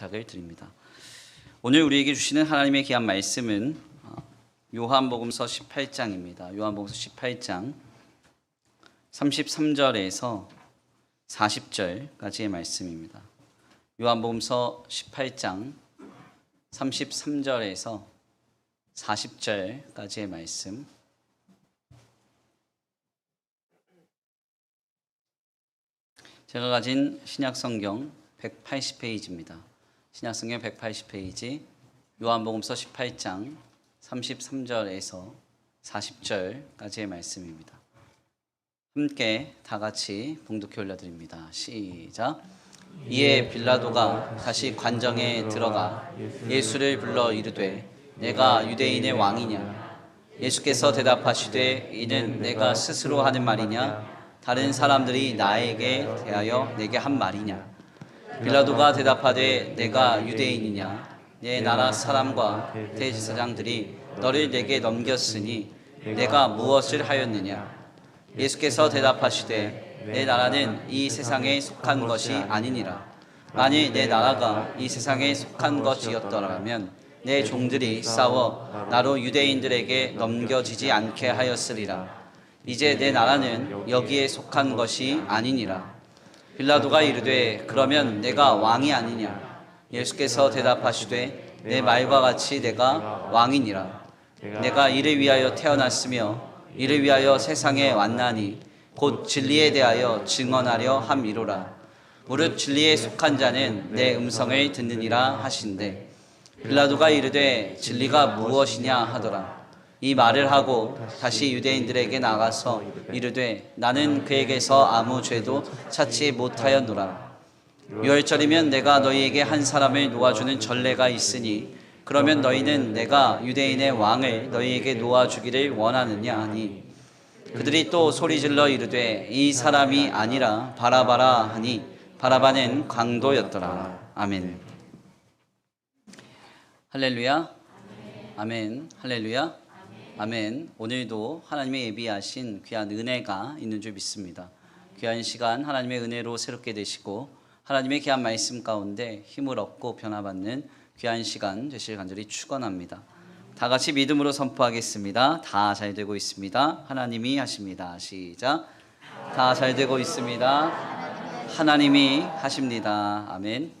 부탁을 드립니다. 오늘 우리에게 주시는 하나님의 귀한 말씀은 요한복음서 18장입니다. 요한복음서 18장 33절에서 40절까지의 말씀입니다. 요한복음서 18장 33절에서 40절까지의 말씀. 제가 가진 신약성경 180페이지입니다. 신약성경 180페이지 요한복음서 18장 33절에서 40절까지의 말씀입니다. 함께 다 같이 봉독해 올려드립니다. 시작. 이에 빌라도가 다시 관정에 들어가 예수를 불러 이르되 내가 유대인의 왕이냐? 예수께서 대답하시되 이는 내가 스스로 하는 말이냐? 다른 사람들이 나에게 대하여 내게 한 말이냐? 빌라도가 대답하되 내가 유대인이냐? 내 나라 사람과 대제사장들이 너를 내게 넘겼으니 내가 무엇을 하였느냐? 예수께서 대답하시되 내 나라는 이 세상에 속한 것이 아니니라. 만일 내 나라가 이 세상에 속한 것이었더라면 내 종들이 싸워 나로 유대인들에게 넘겨지지 않게 하였으리라. 이제 내 나라는 여기에 속한 것이 아니니라. 빌라도가 이르되 그러면 내가 왕이 아니냐? 예수께서 대답하시되 내 말과 같이 내가 왕이니라. 내가 이를 위하여 태어났으며 이를 위하여 세상에 왔나니 곧 진리에 대하여 증언하려 함이로라. 무릇 진리에 속한 자는 내 음성을 듣느니라 하신대. 빌라도가 이르되 진리가 무엇이냐 하더라. 이 말을 하고 다시 유대인들에게 나가서 이르되 나는 그에게서 아무 죄도 찾지 못하였노라. 유월절이면 내가 너희에게 한 사람을 놓아주는 전례가 있으니 그러면 너희는 내가 유대인의 왕을 너희에게 놓아주기를 원하느냐 하니 그들이 또 소리질러 이르되 이 사람이 아니라 바라바라 하니 바라바는 강도였더라. 아멘. 할렐루야. 아멘. 할렐루야. 아멘. 오늘도 하나님의 예비하신 귀한 은혜가 있는 줄 믿습니다. 귀한 시간 하나님의 은혜로 새롭게 되시고 하나님의 귀한 말씀 가운데 힘을 얻고 변화받는 귀한 시간 되시길 간절히 축원합니다. 다 같이 믿음으로 선포하겠습니다. 다 잘 되고 있습니다. 하나님이 하십니다. 시작. 다 잘 되고 있습니다. 하나님이 하십니다. 아멘.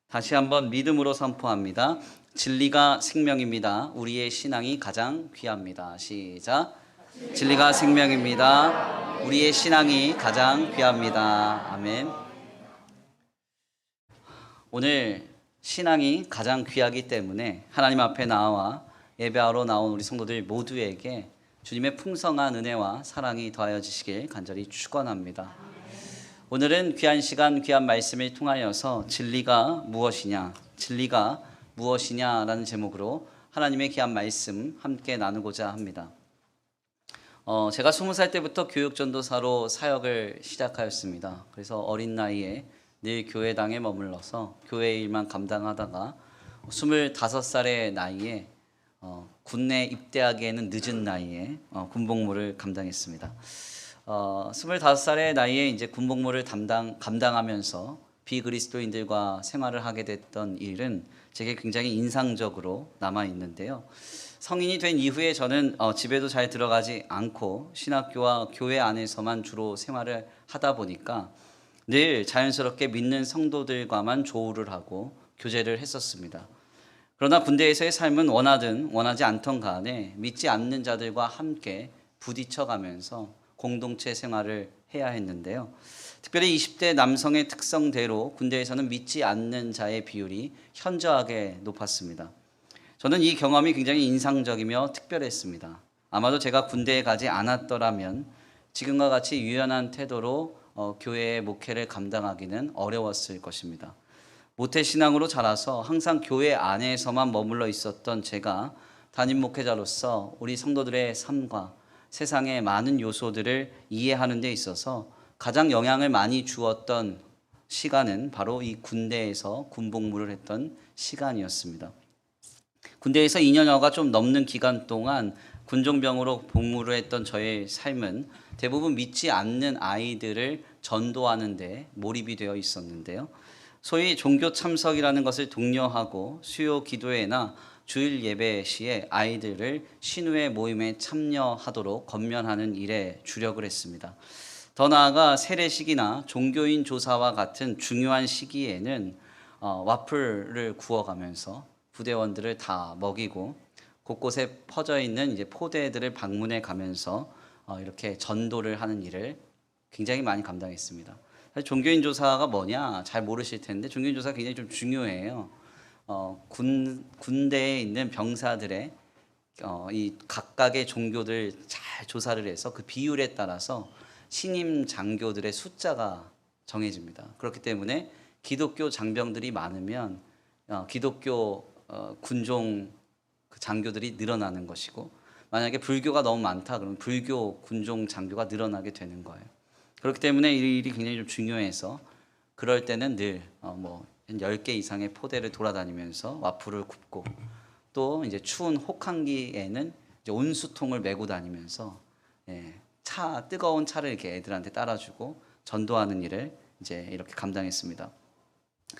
다시 한번 믿음으로 선포합니다. 진리가 생명입니다. 우리의 신앙이 가장 귀합니다. 시작. 진리가 생명입니다. 우리의 신앙이 가장 귀합니다. 아멘. 오늘 신앙이 가장 귀하기 때문에 하나님 앞에 나와 예배하러 나온 우리 성도들 모두에게 주님의 풍성한 은혜와 사랑이 더하여지시길 간절히 축원합니다. 오늘은 귀한 시간 귀한 말씀을 통하여서 진리가 무엇이냐, 진리가 무엇이냐라는 제목으로 하나님의 귀한 말씀 함께 나누고자 합니다. 제가 20살 때부터 교육전도사로 사역을 시작하였습니다. 그래서 어린 나이에 늘 교회당에 머물러서 교회 일만 감당하다가 25살의 나이에 군내 입대하기에는 늦은 나이에 군복무를 감당했습니다. 25살의 나이에 이제 군복무를 감당하면서 비그리스도인들과 생활을 하게 됐던 일은 제게 굉장히 인상적으로 남아 있는데요. 성인이 된 이후에 저는 집에도 잘 들어가지 않고 신학교와 교회 안에서만 주로 생활을 하다 보니까 늘 자연스럽게 믿는 성도들과만 조우를 하고 교제를 했었습니다. 그러나 군대에서의 삶은 원하든 원하지 않던 간에 믿지 않는 자들과 함께 부딪혀가면서 공동체 생활을 해야 했는데요. 특별히 20대 남성의 특성대로 군대에서는 믿지 않는 자의 비율이 현저하게 높았습니다. 저는 이 경험이 굉장히 인상적이며 특별했습니다. 아마도 제가 군대에 가지 않았더라면 지금과 같이 유연한 태도로 교회의 목회를 감당하기는 어려웠을 것입니다. 모태신앙으로 자라서 항상 교회 안에서만 머물러 있었던 제가 담임 목회자로서 우리 성도들의 삶과 세상의 많은 요소들을 이해하는 데 있어서 가장 영향을 많이 주었던 시간은 바로 이 군대에서 군복무를 했던 시간이었습니다. 군대에서 2년여가 좀 넘는 기간 동안 군종병으로 복무를 했던 저의 삶은 대부분 믿지 않는 아이들을 전도하는 데 몰입이 되어 있었는데요. 소위 종교 참석이라는 것을 독려하고 수요 기도회나 주일 예배 시에 아이들을 신우의 모임에 참여하도록 권면하는 일에 주력을 했습니다. 더 나아가 세례식이나 종교인 조사와 같은 중요한 시기에는 와플을 구워가면서 부대원들을 다 먹이고 곳곳에 퍼져 있는 이제 포대들을 방문해 가면서 이렇게 전도를 하는 일을 굉장히 많이 감당했습니다. 사실 종교인 조사가 뭐냐 잘 모르실 텐데 종교인 조사가 굉장히 좀 중요해요. 군대에 있는 병사들의 이 각각의 종교들 잘 조사를 해서 그 비율에 따라서 신임 장교들의 숫자가 정해집니다. 그렇기 때문에 기독교 장병들이 많으면 기독교 군종 그 장교들이 늘어나는 것이고, 만약에 불교가 너무 많다 그러면 불교 군종 장교가 늘어나게 되는 거예요. 그렇기 때문에 이 일이 굉장히 좀 중요해서 그럴 때는 늘 뭐 10개 이상의 포대를 돌아다니면서 와플을 굽고, 또 이제 추운 혹한기에는 이제 온수통을 메고 다니면서 뜨거운 차를 이렇게 애들한테 따라주고 전도하는 일을 이제 이렇게 감당했습니다.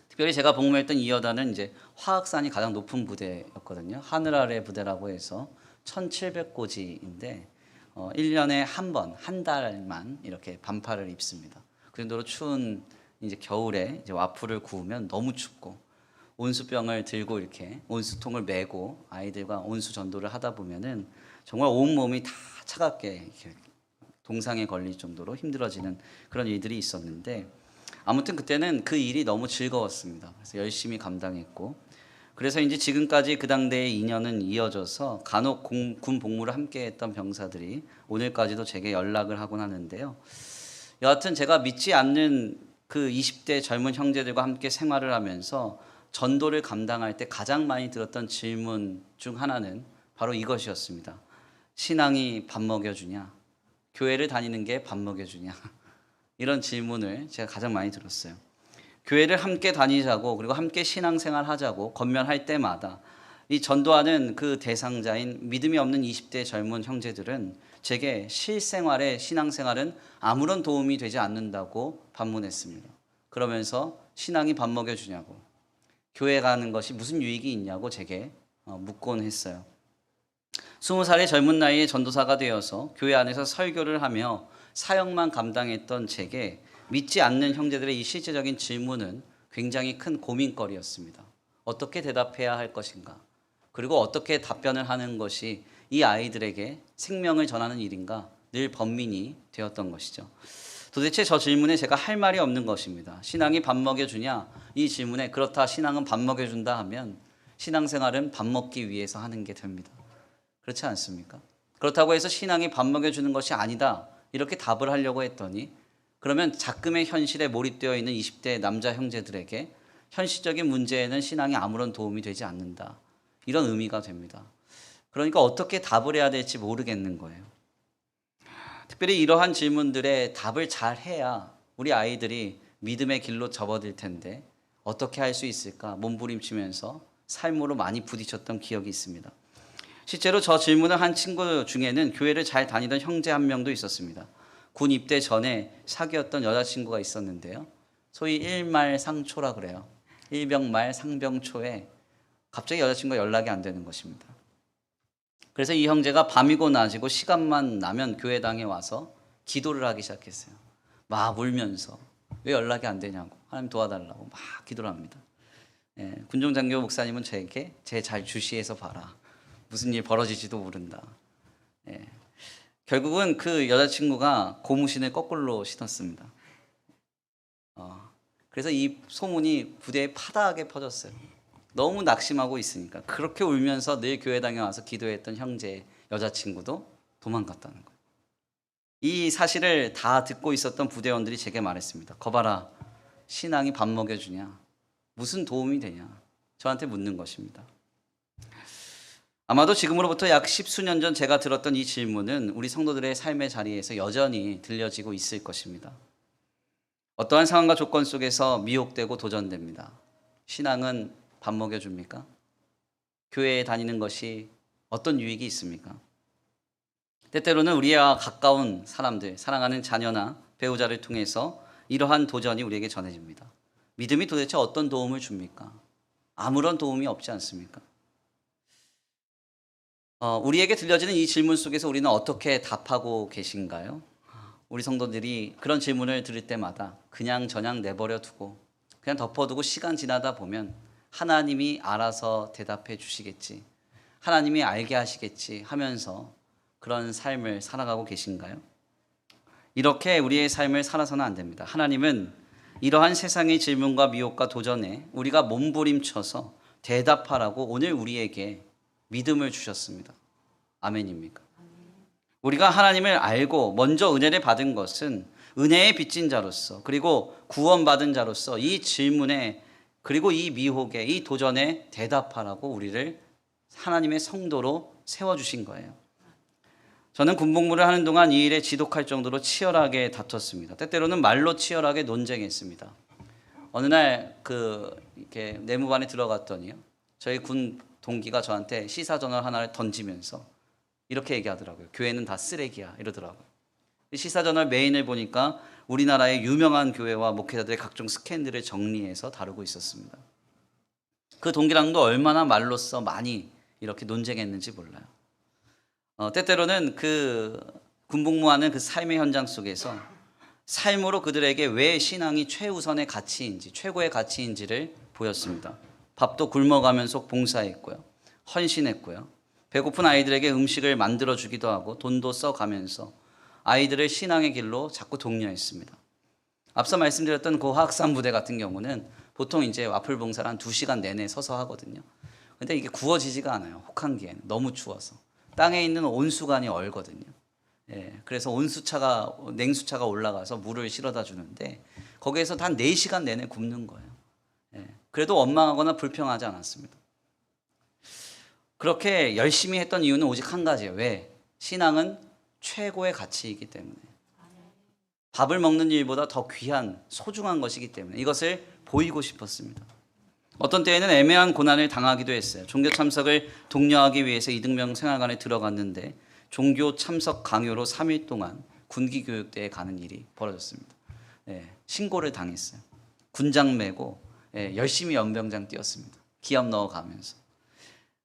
특별히 제가 복무했던 이 여단은 이제 화학산이 가장 높은 부대였거든요. 하늘 아래 부대라고 해서 1700고지인데 1년에 한 번, 한 달만 이렇게 반팔을 입습니다. 그 정도로 추운 이제 겨울에 이제 와플을 구우면 너무 춥고, 온수병을 들고 이렇게 온수통을 메고 아이들과 온수 전도를 하다 보면은 정말 온 몸이 다 차갑게 이렇게 동상에 걸릴 정도로 힘들어지는 그런 일들이 있었는데, 아무튼 그때는 그 일이 너무 즐거웠습니다. 그래서 열심히 감당했고, 그래서 이제 지금까지 그 당대의 인연은 이어져서 간혹 군 복무를 함께 했던 병사들이 오늘까지도 제게 연락을 하곤 하는데요. 여하튼 제가 믿지 않는 그 20대 젊은 형제들과 함께 생활을 하면서 전도를 감당할 때 가장 많이 들었던 질문 중 하나는 바로 이것이었습니다. 신앙이 밥 먹여주냐? 교회를 다니는 게 밥 먹여주냐? 이런 질문을 제가 가장 많이 들었어요. 교회를 함께 다니자고, 그리고 함께 신앙생활 하자고 권면할 때마다 이 전도하는 그 대상자인 믿음이 없는 20대 젊은 형제들은 제게 실생활에 신앙생활은 아무런 도움이 되지 않는다고 반문했습니다. 그러면서 신앙이 밥 먹여주냐고, 교회 가는 것이 무슨 유익이 있냐고 제게 묻곤 했어요. 20살의 젊은 나이에 전도사가 되어서 교회 안에서 설교를 하며 사역만 감당했던 제게 믿지 않는 형제들의 이 실제적인 질문은 굉장히 큰 고민거리였습니다. 어떻게 대답해야 할 것인가? 그리고 어떻게 답변을 하는 것이 이 아이들에게 생명을 전하는 일인가? 늘 번민이 되었던 것이죠. 도대체 저 질문에 제가 할 말이 없는 것입니다. 신앙이 밥 먹여주냐? 이 질문에 그렇다, 신앙은 밥 먹여준다 하면 신앙생활은 밥 먹기 위해서 하는 게 됩니다. 그렇지 않습니까? 그렇다고 해서 신앙이 밥 먹여주는 것이 아니다, 이렇게 답을 하려고 했더니, 그러면 작금의 현실에 몰입되어 있는 20대 남자 형제들에게 현실적인 문제에는 신앙이 아무런 도움이 되지 않는다, 이런 의미가 됩니다. 그러니까 어떻게 답을 해야 될지 모르겠는 거예요. 특별히 이러한 질문들에 답을 잘 해야 우리 아이들이 믿음의 길로 접어들 텐데 어떻게 할 수 있을까 몸부림치면서 삶으로 많이 부딪혔던 기억이 있습니다. 실제로 저 질문을 한 친구 중에는 교회를 잘 다니던 형제 한 명도 있었습니다. 군 입대 전에 사귀었던 여자친구가 있었는데요. 소위 일말상초라 그래요. 일병말 상병초에 갑자기 여자친구가 연락이 안 되는 것입니다. 그래서 이 형제가 밤이고 낮이고 시간만 나면 교회당에 와서 기도를 하기 시작했어요. 막 울면서 왜 연락이 안 되냐고, 하나님 도와달라고 막 기도를 합니다. 군종장교 목사님은 제게 제 잘 주시해서 봐라, 무슨 일 벌어질지도 모른다. 결국은 그 여자친구가 고무신을 거꾸로 신었습니다. 그래서 이 소문이 부대에 파다하게 퍼졌어요. 너무 낙심하고 있으니까. 그렇게 울면서 늘 교회당에 와서 기도했던 형제의 여자친구도 도망갔다는 거예요. 이 사실을 다 듣고 있었던 부대원들이 제게 말했습니다. 거봐라, 신앙이 밥 먹여주냐? 무슨 도움이 되냐? 저한테 묻는 것입니다. 아마도 지금으로부터 약 10수년 전 제가 들었던 이 질문은 우리 성도들의 삶의 자리에서 여전히 들려지고 있을 것입니다. 어떠한 상황과 조건 속에서 미혹되고 도전됩니다. 신앙은 밥 먹여줍니까? 교회에 다니는 것이 어떤 유익이 있습니까? 때때로는 우리와 가까운 사람들, 사랑하는 자녀나 배우자를 통해서 이러한 도전이 우리에게 전해집니다. 믿음이 도대체 어떤 도움을 줍니까? 아무런 도움이 없지 않습니까? 우리에게 들려지는 이 질문 속에서 우리는 어떻게 답하고 계신가요? 우리 성도들이 그런 질문을 들을 때마다 그냥 저냥 내버려 두고 그냥 덮어두고 시간 지나다 보면 하나님이 알아서 대답해 주시겠지, 하나님이 알게 하시겠지 하면서 그런 삶을 살아가고 계신가요? 이렇게 우리의 삶을 살아서는 안 됩니다. 하나님은 이러한 세상의 질문과 미혹과 도전에 우리가 몸부림쳐서 대답하라고 오늘 우리에게 믿음을 주셨습니다. 아멘입니까? 우리가 하나님을 알고 먼저 은혜를 받은 것은 은혜에 빚진 자로서, 그리고 구원받은 자로서 이 질문에, 그리고 이 미혹에, 이 도전에 대답하라고 우리를 하나님의 성도로 세워주신 거예요. 저는 군복무를 하는 동안 이 일에 지독할 정도로 치열하게 다퉜습니다. 때때로는 말로 치열하게 논쟁했습니다. 어느 날 이렇게 내무반에 들어갔더니요, 저희 군 동기가 저한테 시사저널 하나를 던지면서 이렇게 얘기하더라고요. 교회는 다 쓰레기야, 이러더라고요. 시사저널 메인을 보니까 우리나라의 유명한 교회와 목회자들의 각종 스캔들을 정리해서 다루고 있었습니다. 그 동기랑도 얼마나 말로써 많이 이렇게 논쟁했는지 몰라요. 때때로는 그 군복무하는 그 삶의 현장 속에서 삶으로 그들에게 왜 신앙이 최우선의 가치인지, 최고의 가치인지를 보였습니다. 밥도 굶어가면서 봉사했고요, 헌신했고요, 배고픈 아이들에게 음식을 만들어 주기도 하고 돈도 써가면서 아이들을 신앙의 길로 자꾸 독려했습니다. 앞서 말씀드렸던 그 화학산 부대 같은 경우는 보통 이제 와플 봉사를 한 2시간 내내 서서 하거든요. 근데 이게 구워지지가 않아요. 혹한기에는 너무 추워서. 땅에 있는 온수관이 얼거든요. 그래서 온수차가, 냉수차가 올라가서 물을 실어다 주는데 거기에서 한 4시간 내내 굽는 거예요. 그래도 원망하거나 불평하지 않았습니다. 그렇게 열심히 했던 이유는 오직 한 가지예요. 왜? 신앙은 최고의 가치이기 때문에. 밥을 먹는 일보다 더 귀한, 소중한 것이기 때문에 이것을 보이고 싶었습니다. 어떤 때에는 애매한 고난을 당하기도 했어요. 종교 참석을 독려하기 위해서 이등병 생활관에 들어갔는데 종교 참석 강요로 3일 동안 군기교육대에 가는 일이 벌어졌습니다. 신고를 당했어요. 군장 메고 열심히 연병장 뛰었습니다. 기합 넣어가면서.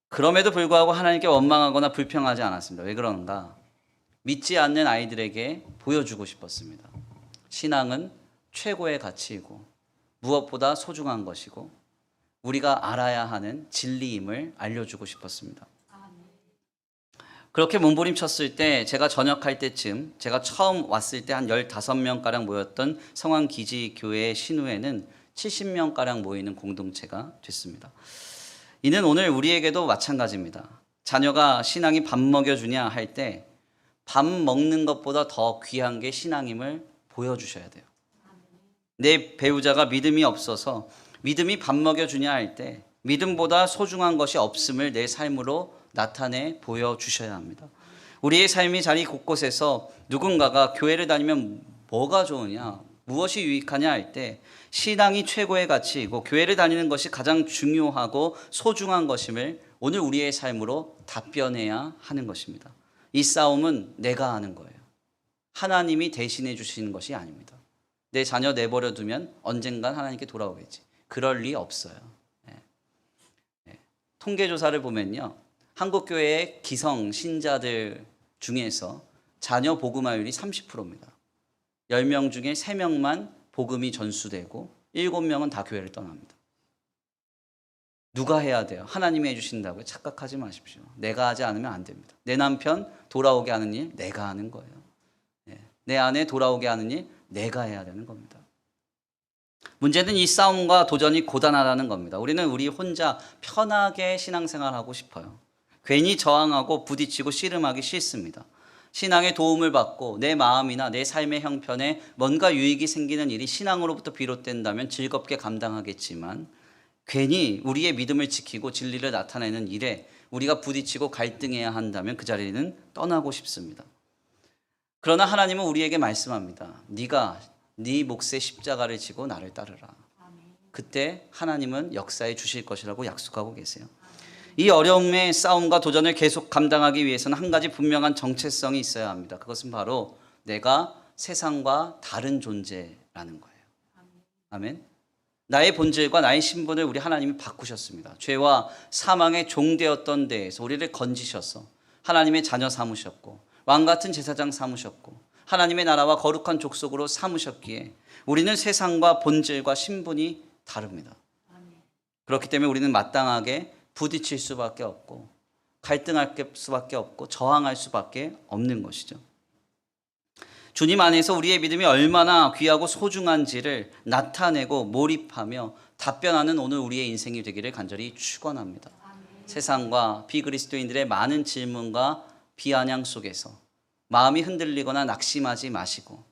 그럼에도 불구하고 하나님께 원망하거나 불평하지 않았습니다. 왜 그런가? 믿지 않는 아이들에게 보여주고 싶었습니다. 신앙은 최고의 가치이고 무엇보다 소중한 것이고 우리가 알아야 하는 진리임을 알려주고 싶었습니다. 그렇게 몸부림쳤을 때 제가 전역할 때쯤, 제가 처음 왔을 때 한 15명가량 모였던 성황기지교회 신후에는 70명가량 모이는 공동체가 됐습니다. 이는 오늘 우리에게도 마찬가지입니다. 자녀가 신앙이 밥 먹여주냐 할 때 밥 먹는 것보다 더 귀한 게 신앙임을 보여주셔야 돼요. 내 배우자가 믿음이 없어서 믿음이 밥 먹여주냐 할 때 믿음보다 소중한 것이 없음을 내 삶으로 나타내 보여주셔야 합니다. 우리의 삶이 자리 곳곳에서 누군가가 교회를 다니면 뭐가 좋으냐, 무엇이 유익하냐 할 때 신앙이 최고의 가치이고 교회를 다니는 것이 가장 중요하고 소중한 것임을 오늘 우리의 삶으로 답변해야 하는 것입니다. 이 싸움은 내가 하는 거예요. 하나님이 대신해 주시는 것이 아닙니다. 내 자녀 내버려 두면 언젠간 하나님께 돌아오겠지. 그럴 리 없어요. 통계조사를 보면요, 한국교회의 기성 신자들 중에서 자녀 복음화율이 30%입니다. 10명 중에 3명만 복음이 전수되고 7명은 다 교회를 떠납니다. 누가 해야 돼요? 하나님이 해주신다고요? 착각하지 마십시오. 내가 하지 않으면 안 됩니다. 내 남편 돌아오게 하는 일 내가 하는 거예요. 내 아내 돌아오게 하는 일 내가 해야 되는 겁니다. 문제는 이 싸움과 도전이 고단하다는 겁니다. 우리는 우리 혼자 편하게 신앙생활하고 싶어요. 괜히 저항하고 부딪히고 씨름하기 싫습니다. 신앙의 도움을 받고 내 마음이나 내 삶의 형편에 뭔가 유익이 생기는 일이 신앙으로부터 비롯된다면 즐겁게 감당하겠지만 괜히 우리의 믿음을 지키고 진리를 나타내는 일에 우리가 부딪히고 갈등해야 한다면 그 자리는 떠나고 싶습니다. 그러나 하나님은 우리에게 말씀합니다. 네가 네 몫의 십자가를 지고 나를 따르라. 그때 하나님은 역사해 주실 것이라고 약속하고 계세요. 이 어려움의 싸움과 도전을 계속 감당하기 위해서는 한 가지 분명한 정체성이 있어야 합니다. 그것은 바로 내가 세상과 다른 존재라는 거예요. 아멘. 나의 본질과 나의 신분을 우리 하나님이 바꾸셨습니다. 죄와 사망의 종되었던 데에서 우리를 건지셔서 하나님의 자녀 삼으셨고 왕같은 제사장 삼으셨고 하나님의 나라와 거룩한 족속으로 삼으셨기에 우리는 세상과 본질과 신분이 다릅니다. 그렇기 때문에 우리는 마땅하게 부딪힐 수밖에 없고 갈등할 수밖에 없고 저항할 수밖에 없는 것이죠. 주님 안에서 우리의 믿음이 얼마나 귀하고 소중한지를 나타내고 몰입하며 답변하는 오늘 우리의 인생이 되기를 간절히 축원합니다. 세상과 비그리스도인들의 많은 질문과 비아냥 속에서 마음이 흔들리거나 낙심하지 마시고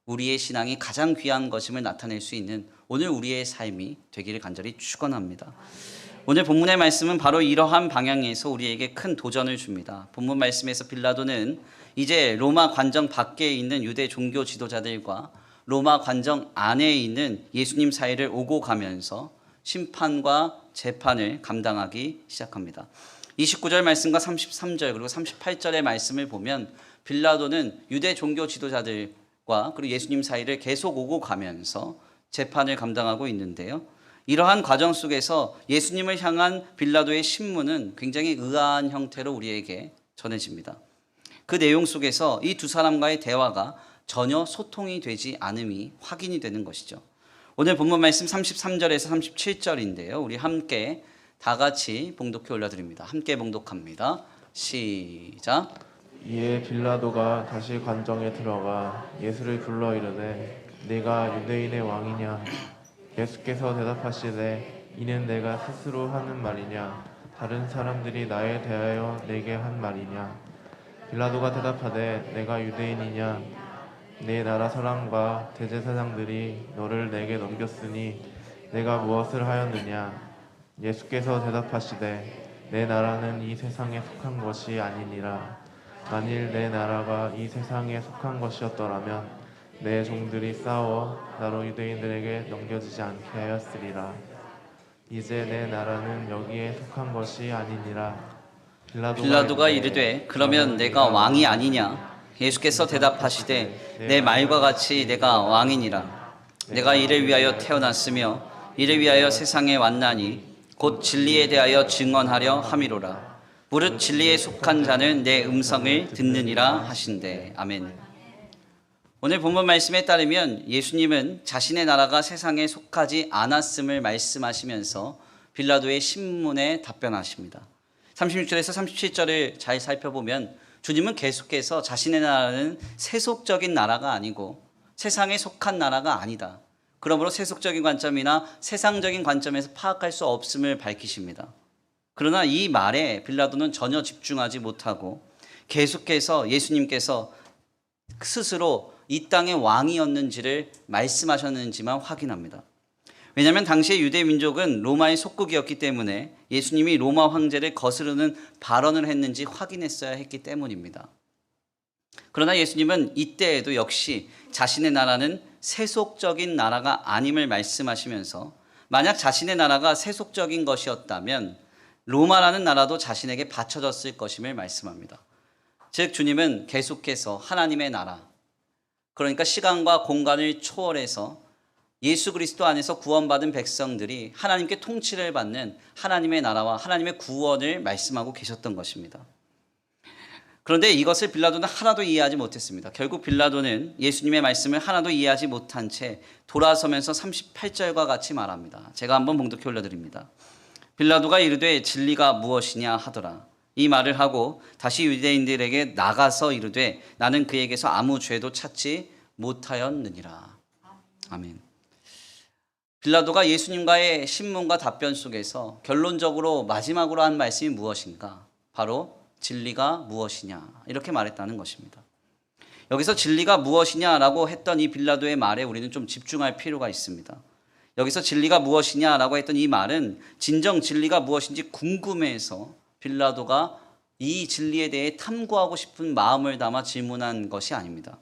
우리의 신앙이 가장 귀한 것임을 나타낼 수 있는 오늘 우리의 삶이 되기를 간절히 축원합니다. 오늘 본문의 말씀은 바로 이러한 방향에서 우리에게 큰 도전을 줍니다. 본문 말씀에서 빌라도는 이제 로마 관정 밖에 있는 유대 종교 지도자들과 로마 관정 안에 있는 예수님 사이를 오고 가면서 심판과 재판을 감당하기 시작합니다. 29절 말씀과 33절 그리고 38절의 말씀을 보면 빌라도는 유대 종교 지도자들과 그리고 예수님 사이를 계속 오고 가면서 재판을 감당하고 있는데요. 이러한 과정 속에서 예수님을 향한 빌라도의 신문은 굉장히 의아한 형태로 우리에게 전해집니다. 그 내용 속에서 이 두 사람과의 대화가 전혀 소통이 되지 않음이 확인이 되는 것이죠. 오늘 본문 말씀 33절에서 37절인데요. 우리 함께 다 같이 봉독해 올려드립니다. 함께 봉독합니다. 시작. 이에 빌라도가 다시 관정에 들어가 예수를 불러 이르되 네가 유대인의 왕이냐? 예수께서 대답하시되 이는 내가 스스로 하는 말이냐? 다른 사람들이 나에 대하여 내게 한 말이냐? 빌라도가 대답하되 내가 유대인이냐? 내 나라 사람과 대제사장들이 너를 내게 넘겼으니 내가 무엇을 하였느냐? 예수께서 대답하시되 내 나라는 이 세상에 속한 것이 아니니라. 만일 내 나라가 이 세상에 속한 것이었더라면 내 종들이 싸워 나로 유대인들에게 넘겨지지 않게 하였으리라. 이제 내 나라는 여기에 속한 것이 아니니라. 빌라도가 이르되 그러면 내가 왕이 아니냐? 예수께서 대답하시되 내 말과 같이 내가 왕이니라. 내가 이를 위하여 태어났으며 이를 위하여 세상에 왔나니 곧 진리에 대하여 증언하려 함이로라. 무릇 진리에 속한 자는 내 음성을 듣느니라 하신대. 아멘. 오늘 본문 말씀에 따르면 예수님은 자신의 나라가 세상에 속하지 않았음을 말씀하시면서 빌라도의 신문에 답변하십니다. 36절에서 37절을 잘 살펴보면 주님은 계속해서 자신의 나라는 세속적인 나라가 아니고 세상에 속한 나라가 아니다. 그러므로 세속적인 관점이나 세상적인 관점에서 파악할 수 없음을 밝히십니다. 그러나 이 말에 빌라도는 전혀 집중하지 못하고 계속해서 예수님께서 스스로 이 땅의 왕이었는지를 말씀하셨는지만 확인합니다. 왜냐하면 당시의 유대 민족은 로마의 속국이었기 때문에 예수님이 로마 황제를 거스르는 발언을 했는지 확인했어야 했기 때문입니다. 그러나 예수님은 이때에도 역시 자신의 나라는 세속적인 나라가 아님을 말씀하시면서 만약 자신의 나라가 세속적인 것이었다면 로마라는 나라도 자신에게 바쳐졌을 것임을 말씀합니다. 즉 주님은 계속해서 하나님의 나라, 그러니까 시간과 공간을 초월해서 예수 그리스도 안에서 구원받은 백성들이 하나님께 통치를 받는 하나님의 나라와 하나님의 구원을 말씀하고 계셨던 것입니다. 그런데 이것을 빌라도는 하나도 이해하지 못했습니다. 결국 빌라도는 예수님의 말씀을 하나도 이해하지 못한 채 돌아서면서 38절과 같이 말합니다. 제가 한번 봉독해 올려드립니다. 빌라도가 이르되 진리가 무엇이냐 하더라. 이 말을 하고 다시 유대인들에게 나가서 이르되 나는 그에게서 아무 죄도 찾지 못하였느니라. 아멘. 빌라도가 예수님과의 신문과 답변 속에서 결론적으로 마지막으로 한 말씀이 무엇인가? 바로 진리가 무엇이냐 이렇게 말했다는 것입니다. 여기서 진리가 무엇이냐라고 했던 이 빌라도의 말에 우리는 좀 집중할 필요가 있습니다. 여기서 진리가 무엇이냐라고 했던 이 말은 진정 진리가 무엇인지 궁금해서 빌라도가 이 진리에 대해 탐구하고 싶은 마음을 담아 질문한 것이 아닙니다.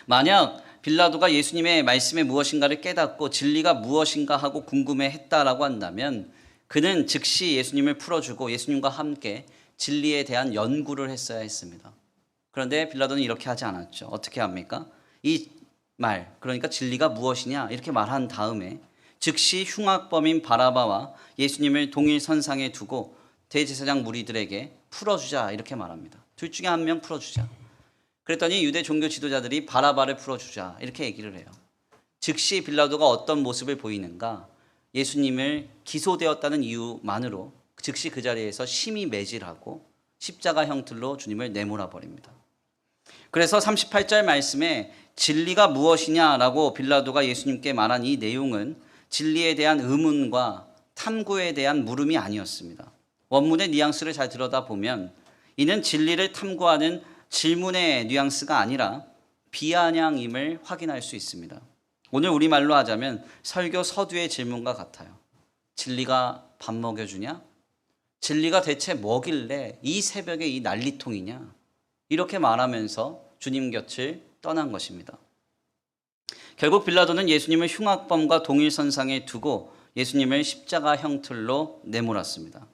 만약 빌라도가 예수님의 말씀에 무엇인가를 깨닫고 진리가 무엇인가 하고 궁금해했다라고 한다면 그는 즉시 예수님을 풀어주고 예수님과 함께 진리에 대한 연구를 했어야 했습니다. 그런데 빌라도는 이렇게 하지 않았죠. 어떻게 합니까? 이 말, 그러니까 진리가 무엇이냐 이렇게 말한 다음에 즉시 흉악범인 바라바와 예수님을 동일 선상에 두고 대제사장 무리들에게 풀어주자 이렇게 말합니다. 둘 중에 한 명 풀어주자. 그랬더니 유대 종교 지도자들이 바라바를 풀어주자 이렇게 얘기를 해요. 즉시 빌라도가 어떤 모습을 보이는가? 예수님을 기소되었다는 이유만으로 즉시 그 자리에서 심히 매질하고 십자가 형틀로 주님을 내몰아 버립니다. 그래서 38절 말씀에 진리가 무엇이냐라고 빌라도가 예수님께 말한 이 내용은 진리에 대한 의문과 탐구에 대한 물음이 아니었습니다. 원문의 뉘앙스를 잘 들여다보면 이는 진리를 탐구하는 질문의 뉘앙스가 아니라 비아냥임을 확인할 수 있습니다. 오늘 우리말로 하자면 설교 서두의 질문과 같아요. 진리가 밥 먹여주냐? 진리가 대체 뭐길래 이 새벽에 이 난리통이냐? 이렇게 말하면서 주님 곁을 떠난 것입니다. 결국 빌라도는 예수님을 흉악범과 동일선상에 두고 예수님을 십자가 형틀로 내몰았습니다.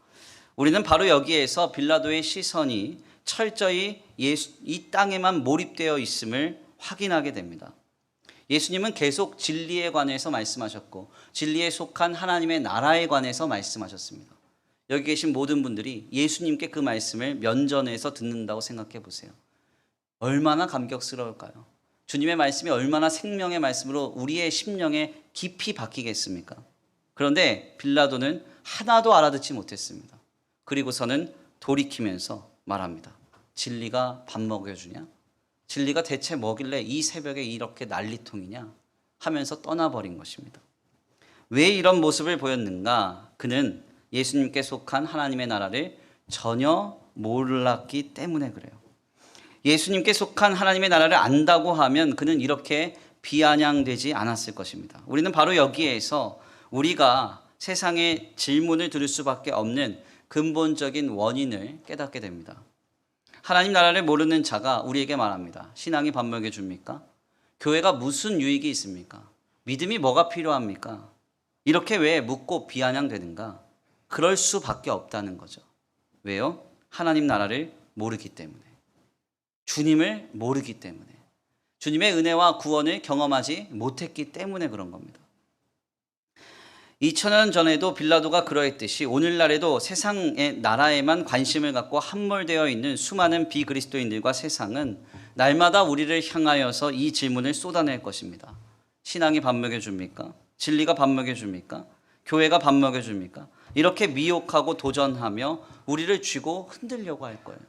우리는 바로 여기에서 빌라도의 시선이 철저히 이 땅에만 몰입되어 있음을 확인하게 됩니다. 예수님은 계속 진리에 관해서 말씀하셨고 진리에 속한 하나님의 나라에 관해서 말씀하셨습니다. 여기 계신 모든 분들이 예수님께 그 말씀을 면전에서 듣는다고 생각해 보세요. 얼마나 감격스러울까요? 주님의 말씀이 얼마나 생명의 말씀으로 우리의 심령에 깊이 박히겠습니까? 그런데 빌라도는 하나도 알아듣지 못했습니다. 그리고서는 돌이키면서 말합니다. 진리가 밥 먹여주냐? 진리가 대체 뭐길래 이 새벽에 이렇게 난리통이냐? 하면서 떠나버린 것입니다. 왜 이런 모습을 보였는가? 그는 예수님께 속한 하나님의 나라를 전혀 몰랐기 때문에 그래요. 예수님께 속한 하나님의 나라를 안다고 하면 그는 이렇게 비아냥되지 않았을 것입니다. 우리는 바로 여기에서 우리가 세상의 질문을 들을 수밖에 없는 근본적인 원인을 깨닫게 됩니다. 하나님 나라를 모르는 자가 우리에게 말합니다. 신앙이 밥 먹여줍니까? 교회가 무슨 유익이 있습니까? 믿음이 뭐가 필요합니까? 이렇게 왜 묻고 비아냥되는가? 그럴 수밖에 없다는 거죠. 왜요? 하나님 나라를 모르기 때문에. 주님을 모르기 때문에. 주님의 은혜와 구원을 경험하지 못했기 때문에 그런 겁니다. 2000년 전에도 빌라도가 그러했듯이 오늘날에도 세상의 나라에만 관심을 갖고 함몰되어 있는 수많은 비그리스도인들과 세상은 날마다 우리를 향하여서 이 질문을 쏟아낼 것입니다. 신앙이 밥 먹여줍니까? 진리가 밥 먹여줍니까? 교회가 밥 먹여줍니까? 이렇게 미혹하고 도전하며 우리를 쥐고 흔들려고 할 거예요.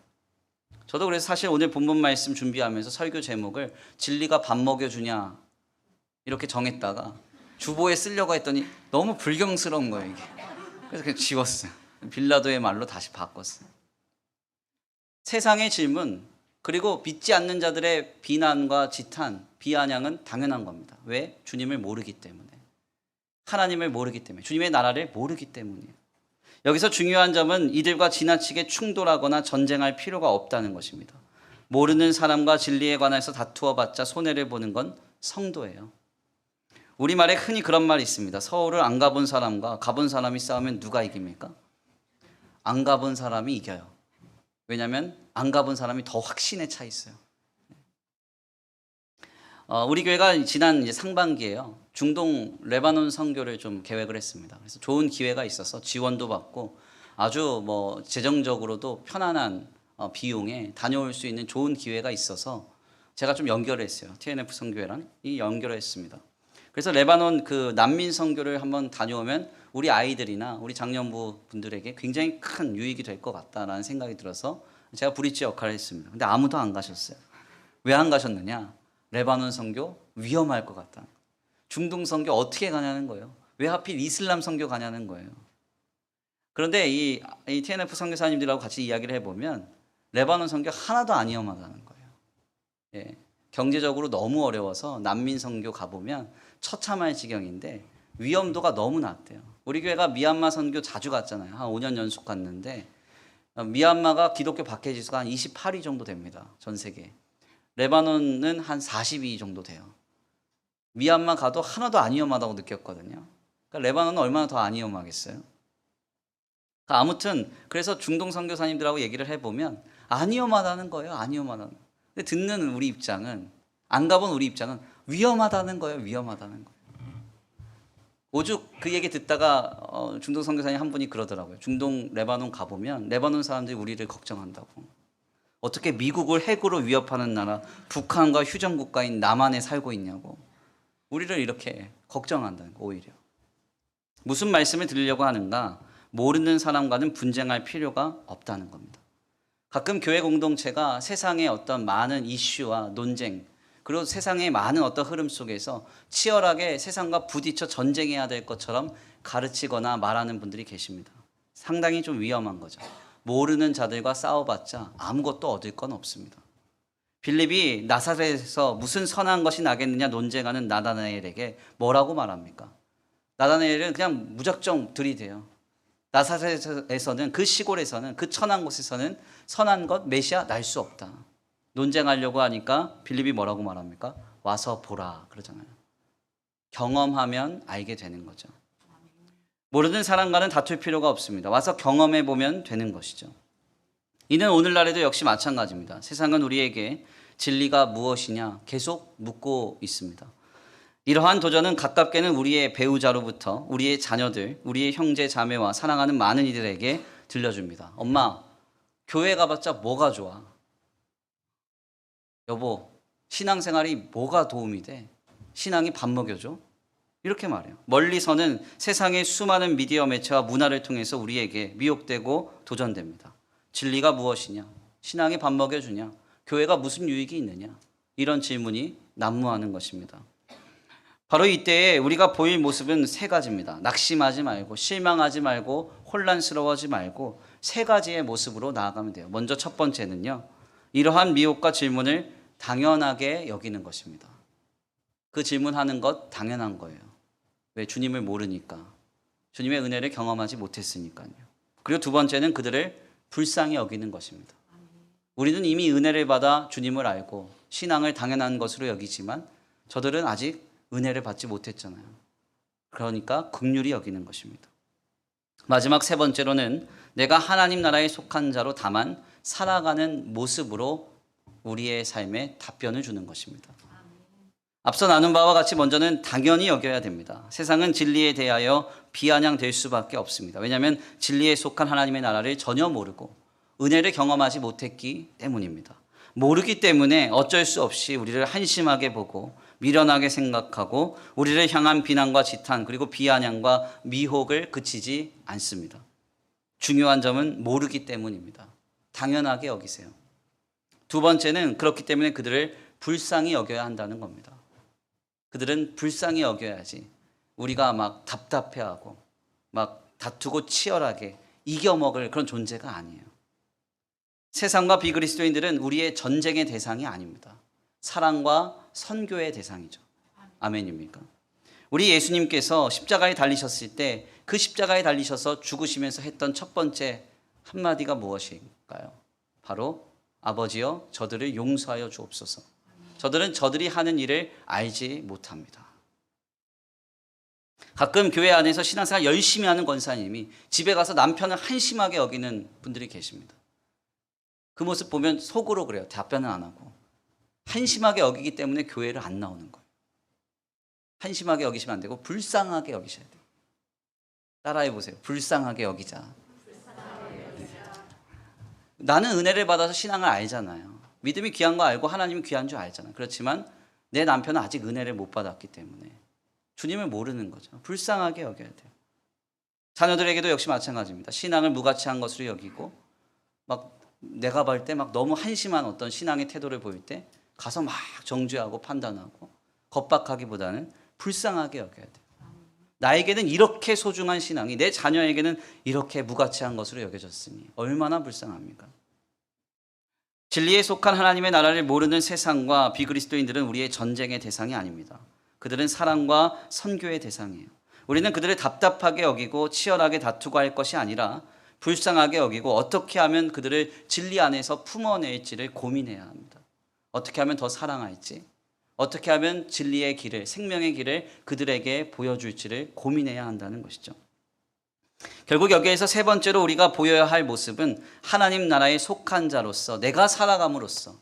저도 그래서 사실 오늘 본문 말씀 준비하면서 설교 제목을 진리가 밥 먹여주냐 이렇게 정했다가 주보에 쓰려고 했더니 너무 불경스러운 거예요 이게. 그래서 그냥 지웠어요. 빌라도의 말로 다시 바꿨어요. 세상의 질문 그리고 믿지 않는 자들의 비난과 지탄, 비아냥은 당연한 겁니다. 왜? 주님을 모르기 때문에. 하나님을 모르기 때문에. 주님의 나라를 모르기 때문이에요. 여기서 중요한 점은 이들과 지나치게 충돌하거나 전쟁할 필요가 없다는 것입니다. 모르는 사람과 진리에 관해서 다투어봤자 손해를 보는 건 성도예요. 우리말에 흔히 그런 말이 있습니다. 서울을 안 가본 사람과 가본 사람이 싸우면 누가 이깁니까? 안 가본 사람이 이겨요. 왜냐하면 안 가본 사람이 더 확신에 차 있어요. 우리 교회가 지난 이제 상반기에요. 중동 레바논 선교를 좀 계획을 했습니다. 그래서 좋은 기회가 있어서 지원도 받고 아주 뭐 재정적으로도 편안한 비용에 다녀올 수 있는 좋은 기회가 있어서 제가 좀 연결을 했어요. TNF 선교회랑 이 연결을 했습니다. 그래서 레바논 그 난민 선교를 한번 다녀오면 우리 아이들이나 우리 장년부 분들에게 굉장히 큰 유익이 될 것 같다라는 생각이 들어서 제가 브릿지 역할을 했습니다. 근데 아무도 안 가셨어요. 왜 안 가셨느냐? 레바논 선교 위험할 것 같다. 중동 선교 어떻게 가냐는 거예요. 왜 하필 이슬람 선교 가냐는 거예요. 그런데 이 TNF 선교사님들하고 같이 이야기를 해보면 레바논 선교 하나도 안 위험하다는 거예요. 예, 경제적으로 너무 어려워서 난민 선교 가보면 처참할 지경인데 위험도가 너무 낮대요. 우리 교회가 미얀마 선교 자주 갔잖아요. 한 5년 연속 갔는데 미얀마가 기독교 박해 지수가 한 28위 정도 됩니다. 전 세계. 레바논은 한 42위 정도 돼요. 미얀마 가도 하나도 안 위험하다고 느꼈거든요. 그러니까 레바논은 얼마나 더 안 위험하겠어요? 그러니까 아무튼 그래서 중동 선교사님들하고 얘기를 해보면 안 위험하다는 거예요. 안 위험하다는 거예요. 근데 듣는 우리 입장은 안 가본 우리 입장은 위험하다는 거예요. 위험하다는 거예요. 오죽 그 얘기 듣다가 중동 선교사님 한 분이 그러더라고요. 중동 레바논 가보면 레바논 사람들이 우리를 걱정한다고. 어떻게 미국을 핵으로 위협하는 나라 북한과 휴전국가인 남한에 살고 있냐고. 우리를 이렇게 걱정한다는 거 오히려. 무슨 말씀을 드리려고 하는가? 모르는 사람과는 분쟁할 필요가 없다는 겁니다. 가끔 교회 공동체가 세상의 어떤 많은 이슈와 논쟁 그리고 세상의 많은 어떤 흐름 속에서 치열하게 세상과 부딪혀 전쟁해야 될 것처럼 가르치거나 말하는 분들이 계십니다. 상당히 좀 위험한 거죠. 모르는 자들과 싸워봤자 아무것도 얻을 건 없습니다. 빌립이 나사렛에서 무슨 선한 것이 나겠느냐 논쟁하는 나다나엘에게 뭐라고 말합니까? 나다나엘은 그냥 무작정 들이대요. 나사렛에서는 그 시골에서는 그 천한 곳에서는 선한 것 메시아 날 수 없다. 논쟁하려고 하니까 빌립이 뭐라고 말합니까? 와서 보라 그러잖아요. 경험하면 알게 되는 거죠. 모르는 사람과는 다툴 필요가 없습니다. 와서 경험해 보면 되는 것이죠. 이는 오늘날에도 역시 마찬가지입니다. 세상은 우리에게 진리가 무엇이냐 계속 묻고 있습니다. 이러한 도전은 가깝게는 우리의 배우자로부터 우리의 자녀들, 우리의 형제 자매와 사랑하는 많은 이들에게 들려줍니다. 엄마, 교회 가봤자 뭐가 좋아? 여보, 신앙생활이 뭐가 도움이 돼? 신앙이 밥 먹여줘? 이렇게 말해요. 멀리서는 세상의 수많은 미디어 매체와 문화를 통해서 우리에게 미혹되고 도전됩니다. 진리가 무엇이냐? 신앙이 밥 먹여주냐? 교회가 무슨 유익이 있느냐? 이런 질문이 난무하는 것입니다. 바로 이때에 우리가 보일 모습은 세 가지입니다. 낙심하지 말고 실망하지 말고 혼란스러워하지 말고 세 가지의 모습으로 나아가면 돼요. 먼저 첫 번째는요. 이러한 미혹과 질문을 당연하게 여기는 것입니다. 그 질문하는 것 당연한 거예요. 왜? 주님을 모르니까. 주님의 은혜를 경험하지 못했으니까요. 그리고 두 번째는 그들을 불쌍히 여기는 것입니다. 우리는 이미 은혜를 받아 주님을 알고 신앙을 당연한 것으로 여기지만 저들은 아직 은혜를 받지 못했잖아요. 그러니까 긍휼히 여기는 것입니다. 마지막 세 번째로는 내가 하나님 나라에 속한 자로 다만 살아가는 모습으로 우리의 삶에 답변을 주는 것입니다. 앞서 나눈 바와 같이 먼저는 당연히 여겨야 됩니다. 세상은 진리에 대하여 비아냥될 수밖에 없습니다. 왜냐하면 진리에 속한 하나님의 나라를 전혀 모르고 은혜를 경험하지 못했기 때문입니다. 모르기 때문에 어쩔 수 없이 우리를 한심하게 보고 미련하게 생각하고 우리를 향한 비난과 지탄 그리고 비아냥과 미혹을 그치지 않습니다. 중요한 점은 모르기 때문입니다. 당연하게 여기세요. 두 번째는 그렇기 때문에 그들을 불쌍히 여겨야 한다는 겁니다. 그들은 불쌍히 여겨야지 우리가 막 답답해하고 막 다투고 치열하게 이겨먹을 그런 존재가 아니에요. 세상과 비그리스도인들은 우리의 전쟁의 대상이 아닙니다. 사랑과 선교의 대상이죠. 아멘입니까? 우리 예수님께서 십자가에 달리셨을 때 그 십자가에 달리셔서 죽으시면서 했던 첫 번째 한마디가 무엇일까요? 바로 아버지여 저들을 용서하여 주옵소서. 저들은 저들이 하는 일을 알지 못합니다. 가끔 교회 안에서 신앙생활 열심히 하는 권사님이 집에 가서 남편을 한심하게 여기는 분들이 계십니다. 그 모습 보면 속으로 그래요. 답변은 안 하고. 한심하게 여기기 때문에 교회를 안 나오는 거예요. 한심하게 여기시면 안 되고 불쌍하게 여기셔야 돼요. 따라해 보세요. 불쌍하게 여기자. 나는 은혜를 받아서 신앙을 알잖아요. 믿음이 귀한 거 알고 하나님이 귀한 줄 알잖아요. 그렇지만 내 남편은 아직 은혜를 못 받았기 때문에 주님을 모르는 거죠. 불쌍하게 여겨야 돼요. 자녀들에게도 역시 마찬가지입니다. 신앙을 무가치한 것으로 여기고 막 내가 볼 때 막 너무 한심한 어떤 신앙의 태도를 보일 때 가서 막 정죄하고 판단하고 겁박하기보다는 불쌍하게 여겨야 돼요. 나에게는 이렇게 소중한 신앙이 내 자녀에게는 이렇게 무가치한 것으로 여겨졌으니 얼마나 불쌍합니까? 진리에 속한 하나님의 나라를 모르는 세상과 비그리스도인들은 우리의 전쟁의 대상이 아닙니다. 그들은 사랑과 선교의 대상이에요. 우리는 그들을 답답하게 여기고 치열하게 다투고 할 것이 아니라 불쌍하게 여기고 어떻게 하면 그들을 진리 안에서 품어낼지를 고민해야 합니다. 어떻게 하면 더 사랑할지, 어떻게 하면 진리의 길을, 생명의 길을 그들에게 보여줄지를 고민해야 한다는 것이죠. 결국 여기에서 세 번째로 우리가 보여야 할 모습은 하나님 나라에 속한 자로서 내가 살아감으로써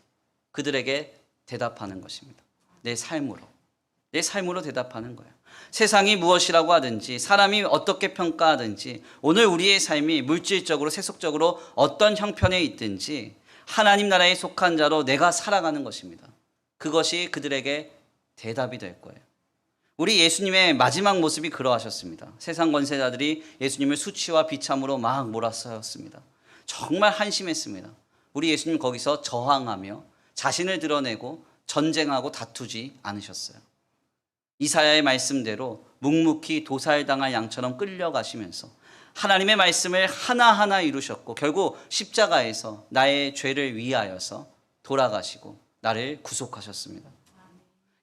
그들에게 대답하는 것입니다. 내 삶으로 대답하는 거예요. 세상이 무엇이라고 하든지 사람이 어떻게 평가하든지 오늘 우리의 삶이 물질적으로 세속적으로 어떤 형편에 있든지 하나님 나라에 속한 자로 내가 살아가는 것입니다. 그것이 그들에게 대답이 될 거예요. 우리 예수님의 마지막 모습이 그러하셨습니다. 세상 권세자들이 예수님을 수치와 비참으로 막 몰아세웠습니다. 정말 한심했습니다. 우리 예수님 거기서 저항하며 자신을 드러내고 전쟁하고 다투지 않으셨어요. 이사야의 말씀대로 묵묵히 도살당할 양처럼 끌려가시면서 하나님의 말씀을 하나하나 이루셨고 결국 십자가에서 나의 죄를 위하여서 돌아가시고 나를 구속하셨습니다.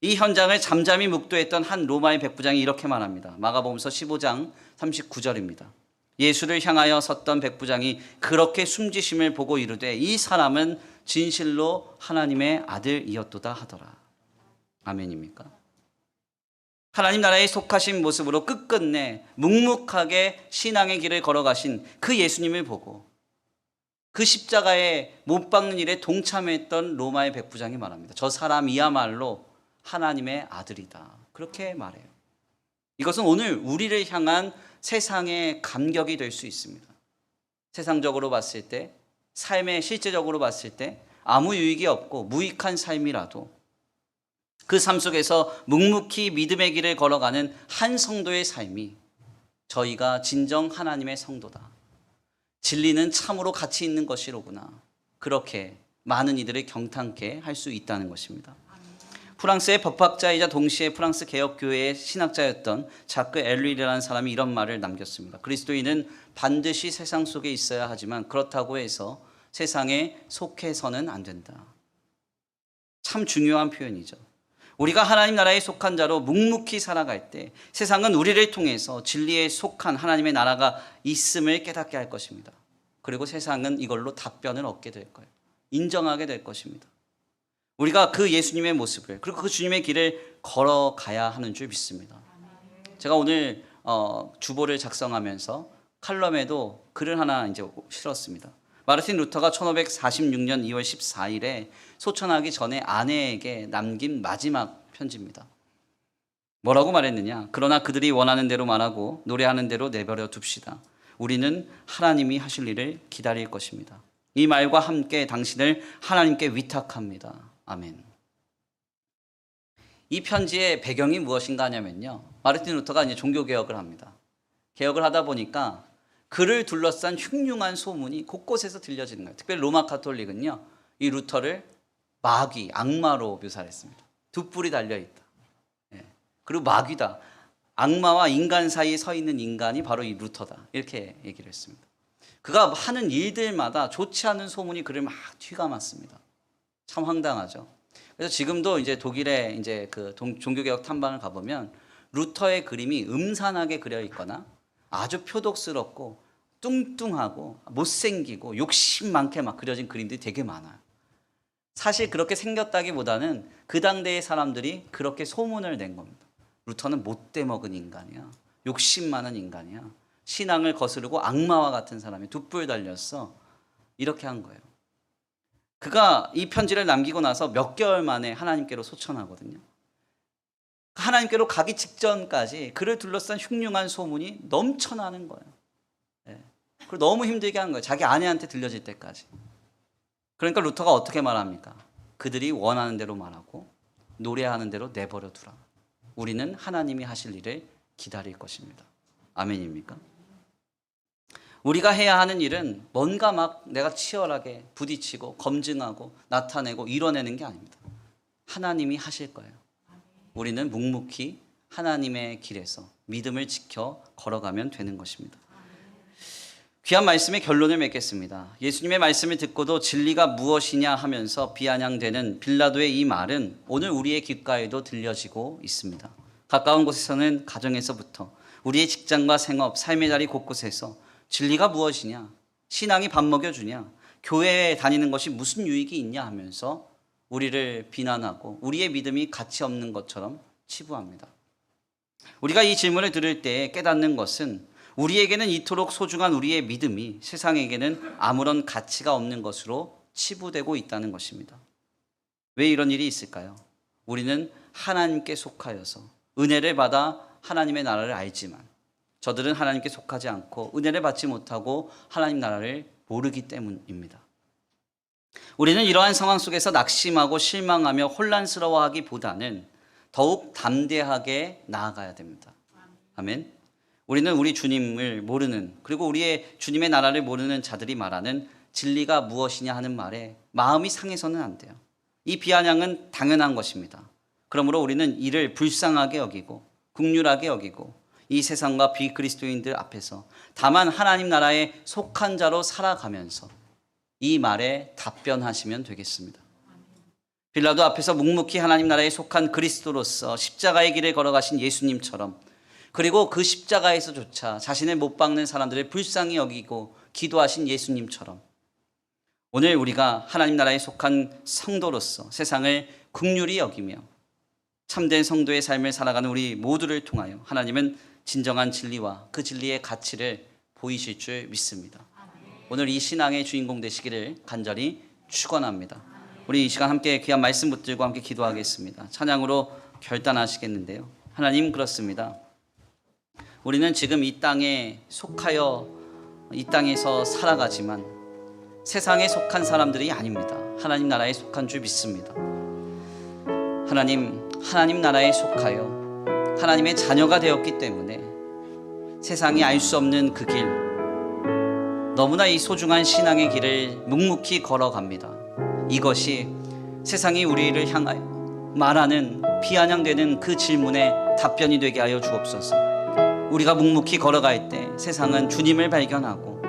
이 현장을 잠잠히 묵도했던 한 로마의 백부장이 이렇게 말합니다. 마가복음서 15장 39절입니다. 예수를 향하여 섰던 백부장이 그렇게 숨지심을 보고 이르되 이 사람은 진실로 하나님의 아들이었도다 하더라. 아멘입니까? 하나님 나라에 속하신 모습으로 끝끝내 묵묵하게 신앙의 길을 걸어가신 그 예수님을 보고 그 십자가에 못 박는 일에 동참했던 로마의 백부장이 말합니다. 저 사람이야말로 하나님의 아들이다. 그렇게 말해요. 이것은 오늘 우리를 향한 세상의 감격이 될 수 있습니다. 세상적으로 봤을 때, 삶의 실제적으로 봤을 때 아무 유익이 없고 무익한 삶이라도 그 삶 속에서 묵묵히 믿음의 길을 걸어가는 한 성도의 삶이 저희가 진정 하나님의 성도다. 진리는 참으로 가치 있는 것이로구나. 그렇게 많은 이들을 경탄케 할 수 있다는 것입니다. 프랑스의 법학자이자 동시에 프랑스 개혁교회의 신학자였던 자크 엘릴이라는 사람이 이런 말을 남겼습니다. 그리스도인은 반드시 세상 속에 있어야 하지만 그렇다고 해서 세상에 속해서는 안 된다. 참 중요한 표현이죠. 우리가 하나님 나라에 속한 자로 묵묵히 살아갈 때 세상은 우리를 통해서 진리에 속한 하나님의 나라가 있음을 깨닫게 할 것입니다. 그리고 세상은 이걸로 답변을 얻게 될 거예요. 인정하게 될 것입니다. 우리가 그 예수님의 모습을 그리고 그 주님의 길을 걸어가야 하는 줄 믿습니다. 제가 오늘 주보를 작성하면서 칼럼에도 글을 하나 이제 실었습니다. 마르틴 루터가 1546년 2월 14일에 소천하기 전에 아내에게 남긴 마지막 편지입니다. 뭐라고 말했느냐? 그러나 그들이 원하는 대로 말하고 노래하는 대로 내버려 둡시다. 우리는 하나님이 하실 일을 기다릴 것입니다. 이 말과 함께 당신을 하나님께 위탁합니다. 아멘. 이 편지의 배경이 무엇인가 하냐면요. 마르틴 루터가 이제 종교개혁을 합니다. 개혁을 하다 보니까 그를 둘러싼 흉흉한 소문이 곳곳에서 들려지는 거예요. 특별히 로마 가톨릭은요, 이 루터를 마귀, 악마로 묘사를 했습니다. 두 뿔이 달려있다. 예. 그리고 마귀다. 악마와 인간 사이에 서 있는 인간이 바로 이 루터다. 이렇게 얘기를 했습니다. 그가 하는 일들마다 좋지 않은 소문이 그를 막 휘감았습니다. 참 황당하죠. 그래서 지금도 이제 독일의 이제 그 종교개혁 탐방을 가보면 루터의 그림이 음산하게 그려 있거나 아주 표독스럽고 뚱뚱하고 못생기고 욕심 많게 막 그려진 그림들이 되게 많아요. 사실 그렇게 생겼다기보다는 그 당대의 사람들이 그렇게 소문을 낸 겁니다. 루터는 못돼 먹은 인간이야. 욕심 많은 인간이야. 신앙을 거스르고 악마와 같은 사람이 두 뿔 달렸어. 이렇게 한 거예요. 그가 이 편지를 남기고 나서 몇 개월 만에 하나님께로 소천하거든요. 하나님께로 가기 직전까지 그를 둘러싼 흉흉한 소문이 넘쳐나는 거예요. 네. 그리고 너무 힘들게 한 거예요. 자기 아내한테 들려질 때까지. 그러니까 루터가 어떻게 말합니까? 그들이 원하는 대로 말하고 노래하는 대로 내버려 두라. 우리는 하나님이 하실 일을 기다릴 것입니다. 아멘입니까? 우리가 해야 하는 일은 뭔가 막 내가 치열하게 부딪히고 검증하고 나타내고 이뤄내는 게 아닙니다. 하나님이 하실 거예요. 우리는 묵묵히 하나님의 길에서 믿음을 지켜 걸어가면 되는 것입니다. 귀한 말씀의 결론을 맺겠습니다. 예수님의 말씀을 듣고도 진리가 무엇이냐 하면서 비아냥대는 빌라도의 이 말은 오늘 우리의 귓가에도 들려지고 있습니다. 가까운 곳에서는 가정에서부터 우리의 직장과 생업, 삶의 자리 곳곳에서 진리가 무엇이냐, 신앙이 밥 먹여주냐, 교회에 다니는 것이 무슨 유익이 있냐 하면서 우리를 비난하고 우리의 믿음이 가치 없는 것처럼 치부합니다. 우리가 이 질문을 들을 때 깨닫는 것은 우리에게는 이토록 소중한 우리의 믿음이 세상에게는 아무런 가치가 없는 것으로 치부되고 있다는 것입니다. 왜 이런 일이 있을까요? 우리는 하나님께 속하여서 은혜를 받아 하나님의 나라를 알지만 저들은 하나님께 속하지 않고 은혜를 받지 못하고 하나님 나라를 모르기 때문입니다. 우리는 이러한 상황 속에서 낙심하고 실망하며 혼란스러워하기보다는 더욱 담대하게 나아가야 됩니다. 아멘. 우리는 우리 주님을 모르는, 그리고 우리의 주님의 나라를 모르는 자들이 말하는 진리가 무엇이냐 하는 말에 마음이 상해서는 안 돼요. 이 비아냥은 당연한 것입니다. 그러므로 우리는 이를 불쌍하게 여기고 긍휼하게 여기고 이 세상과 비그리스도인들 앞에서 다만 하나님 나라에 속한 자로 살아가면서 이 말에 답변하시면 되겠습니다. 빌라도 앞에서 묵묵히 하나님 나라에 속한 그리스도로서 십자가의 길을 걸어가신 예수님처럼, 그리고 그 십자가에서조차 자신을 못 박는 사람들을 불쌍히 여기고 기도하신 예수님처럼 오늘 우리가 하나님 나라에 속한 성도로서 세상을 긍휼히 여기며 참된 성도의 삶을 살아가는 우리 모두를 통하여 하나님은 진정한 진리와 그 진리의 가치를 보이실 줄 믿습니다. 오늘 이 신앙의 주인공 되시기를 간절히 축원합니다. 우리 이 시간 함께 귀한 말씀 붙들고 함께 기도하겠습니다. 찬양으로 결단하시겠는데요. 하나님, 그렇습니다. 우리는 지금 이 땅에 속하여 이 땅에서 살아가지만 세상에 속한 사람들이 아닙니다. 하나님 나라에 속한 줄 믿습니다. 하나님 나라에 속하여 하나님의 자녀가 되었기 때문에 세상이 알 수 없는 그 길, 너무나 이 소중한 신앙의 길을 묵묵히 걸어갑니다. 이것이 세상이 우리를 향하여 말하는 비아냥되는 그 질문에 답변이 되게 하여 주옵소서. 우리가 묵묵히 걸어갈 때 세상은 주님을 발견하고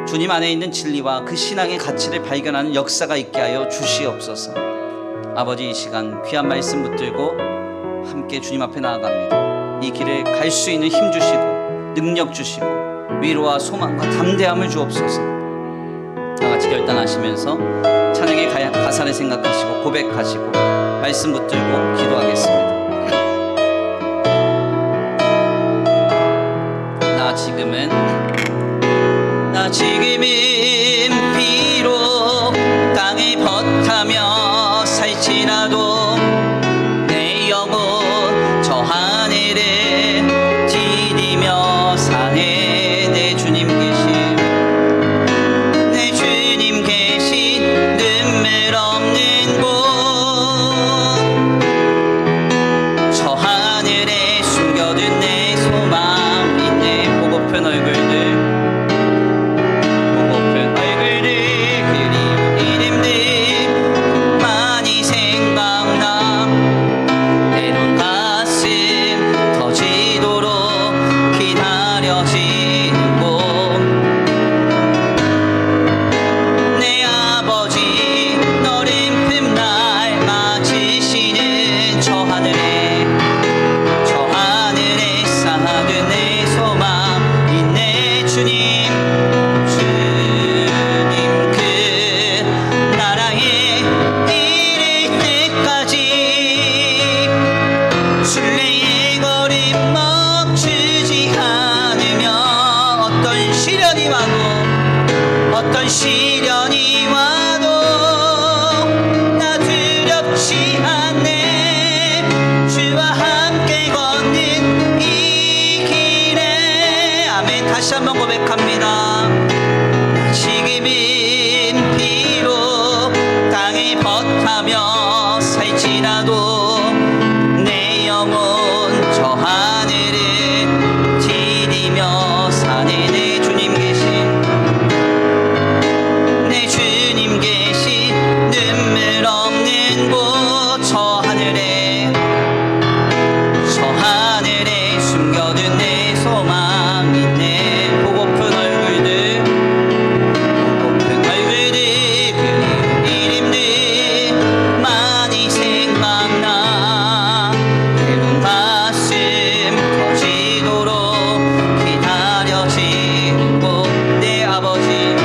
주님 안에 있는 진리와 그 신앙의 가치를 발견하는 역사가 있게 하여 주시옵소서. 아버지, 이 시간 귀한 말씀 붙들고 함께 주님 앞에 나아갑니다. 이 길을 갈 수 있는 힘 주시고 능력 주시고 위로와 소망과 담대함을 주옵소서. 다 같이 결단하시면서 찬양의 가사를 생각하시고 고백하시고 말씀 붙들고 기도하겠습니다. 나 지금은 비록 땅을 벗하며 살지라도 내 영혼 저 하늘을 디디며 사네. 내 주님 계신 눈물 없는 곳, 저 하늘에 숨겨둔 내 소망 있네. 보고픈 얼굴들 그리운 이름들 많이 생각나. 때론 가슴 터지도록 기다려지는 곳, 내 아버지 너른 날 맞으시는 저 하늘에 쌓아둔 내 소망 있네. 주님 그 나라에 이를 때까지 순례의 걸음 멈추지 않으며 어떤 시련이 와도 나 두렵지 않네. 주와 함께 걷는 이 길에. 아멘. 다시 한번 고백합니다. 지금은 비록 땅을 벗하며 살지라도 내 영혼 저 하늘을 디디며 사네. 내 주님 계신 눈물 없는 곳, 저 하늘에 숨겨둔 내 소망 있네. 보고픈 얼굴들 그리운 이름들 많이 생각나. 때론 가슴 터지도록 기다려지는 곳, 내 아버지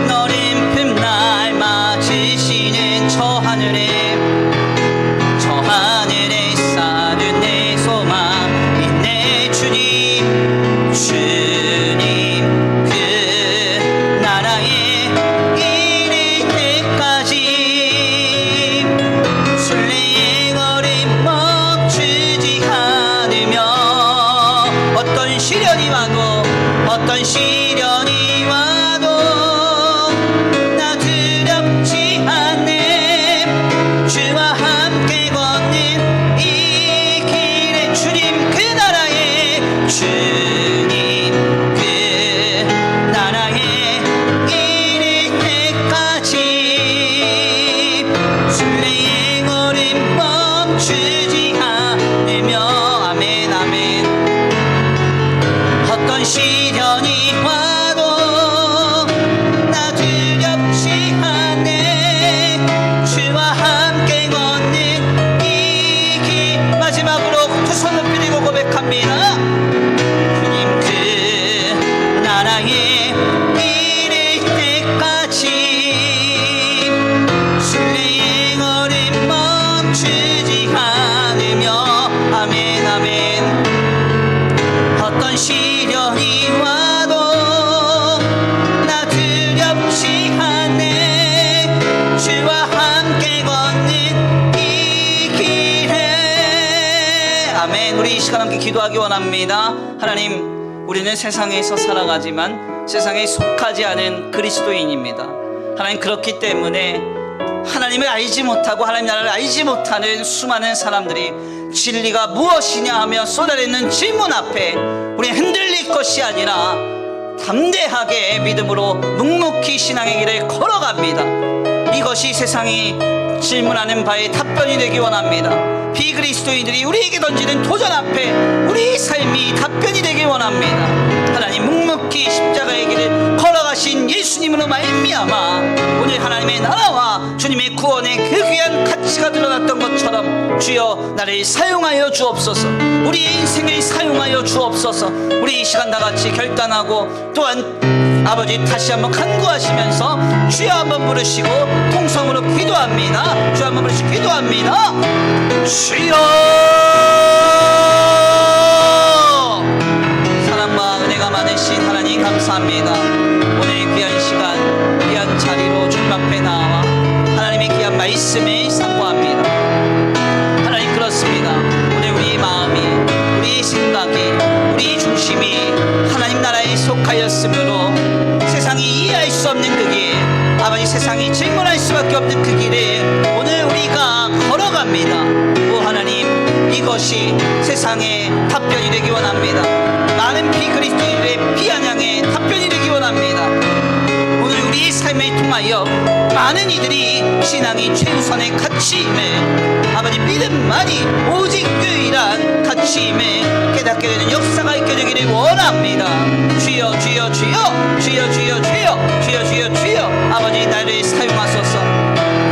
너른 날 맞으시는 저 하늘에 쌓아둔 내 소망 있네. 주님 그 나라에 이를 때까지 순례의 걸음 어떤 시련이 와도 나 두렵지 않네. 주와 함께 걷는 이 길에 주님 그 나라에 주님 그 나라에 이를 때까지 순례의 걸음 멈추지 않으며 아멘 아멘. 어떤 시련이 와도 나 두렵지 않네. 주와 함께 걷는 이 길. 마지막으로 두 손 높이 들고 고백합니다. 주님 그 나라에 이를 때까지 순례의 걸음 멈추지 않으며 아멘 아멘. 어떤 시련이 와도 나 두렵지 않네. 주와 함께 걷는 이 길에 아멘. 우리 이 시간 함께 기도하기 원합니다. 하나님, 우리는 세상에서 살아가지만 세상에 속하지 않은 그리스도인입니다. 하나님, 그렇기 때문에 하나님을 알지 못하고 하나님 나라를 알지 못하는 수많은 사람들이 진리가 무엇이냐 하며 쏟아내는 질문 앞에 우리 흔들릴 것이 아니라 담대하게 믿음으로 묵묵히 신앙의 길을 걸어갑니다. 이것이 세상이 질문하는 바에 답변이 되기 원합니다. 비그리스도인들이 우리에게 던지는 도전 앞에 우리 삶이 답변이 되길 원합니다. 하나님, 묵묵히 십자가의 길을 걸어가신 예수님으로 말미암아 오늘 하나님의 나라와 주님의 구원의 그 귀한 가치가 드러났던 것처럼 주여 나를 사용하여 주옵소서. 우리의 인생을 사용하여 주옵소서. 우리 이 시간 다같이 결단하고 또한 아버지 다시 한번 간구하시면서 주여 한번 부르시고 통성으로 기도합니다. 주여 한번 부르시고 기도합니다. 주여, 사랑과 은혜가 많으신 하나님 감사합니다. 오늘 귀한 시간 귀한 자리로 주님 앞에 나와 하나님의 귀한 말씀을 상고합니다. 하나님, 그렇습니다. 오늘 우리의 마음이, 우리의 생각이, 우리의 중심이 하나님 나라에 속하였으므로 세상이 이해할 수 없는 그 길, 아버지 세상이 질문할 수밖에 없는 그 길을 오늘 우리가 걸어갑니다. 오 하나님, 이것이 세상의 답변이 되기 원합니다. 많은 비그리스도인들의 비아냥의 답변이 되기 원합니다. 오늘 우리의 삶을 통하여 많은 이들이 신앙이 최우선의 가치임을, 아버지 믿음만이 오직 유일한 가치임을 깨닫게 되는 역사가 있게 되기를 원합니다. 주여 주여 주여 주여 주여 주여 주여 주여 주여. 아버지 나를 사용하소서.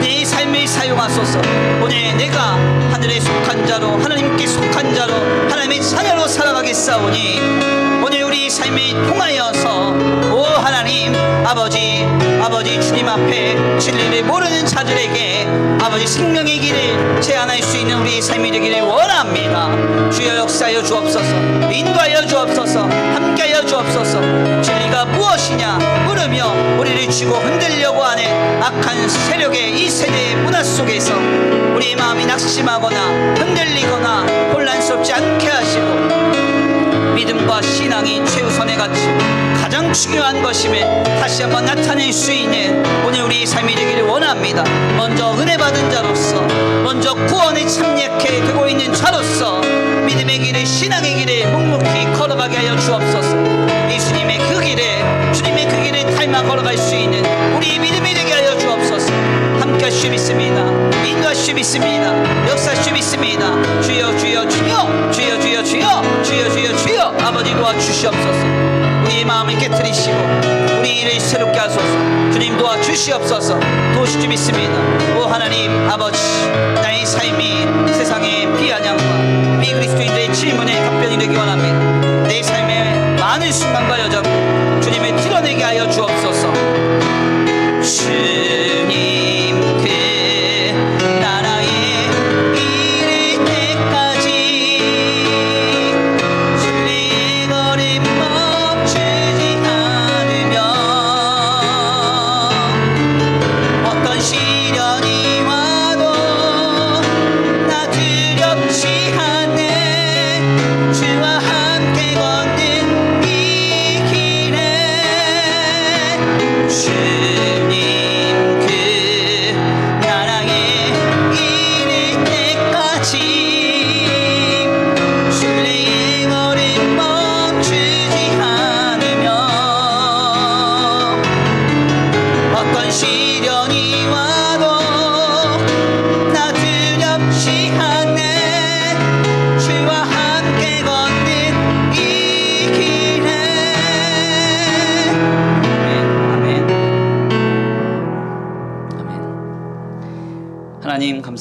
내 삶을 사용하소서. 오늘 내가 하늘에 속한 자로, 하나님께 속한 자로, 하나님의 자녀로 살아가겠사오니 오늘 우리 삶을 통하여서 오 하나님 아버지 주님 앞에 진리를 모르는 자들에게 아버지 생명의 길을 제안할 수 있는 우리의 삶이 되기를 원합니다. 주여 역사하여 주옵소서. 인도하여 주옵소서. 함께하여 주옵소서. 진리가 무엇이냐 물으며 우리를 쥐고 흔들려고 하는 악한 세력의 이 세대의 문화 속에서 우리의 마음이 낙심하거나 흔들리거나 혼란스럽지 않게 하시고 믿음과 신앙이 최우선의 가치, 가장 중요한 것임을 다시 한번 나타낼 수 있는 오늘 우리의 삶이 되기를 원합니다. 먼저 은혜 받은 자로서, 먼저 구원에 참여해 되고 있는 자로서 믿음의 길을, 신앙의 길을 묵묵히 걸어가게 하여 주옵소서. 예수님의 그 길에, 주님의 그 길을 닮아 걸어갈 수 있는 우리의 믿음이 되게 하여 주옵소서. 함께 하시오 믿습니다. 인도하시오 믿습니다. 역사하시오 믿습니다. 주여 주여 주여 주여 주여 주여 주여 주여 주여. 아버지 도와주시옵소서. 우리의 마음을 깨트리시고 우리 일을 새롭게 하소서. 주님 도와주시옵소서. 도우시지 믿습니다. 오 하나님 아버지, 나의 삶이 세상의 비아냥과 비그리스도인들의 질문에 답변이 되기 원합니다. 내 삶의 많은 순간과 여정 주님을 드러내게 하여 주옵소서. 주님 그 나라에 이를 때까지 진리의 걸음 멈추지 않으며 어떤 시련이 와도 나 두렵지 않네. 주와 함께 걷는 이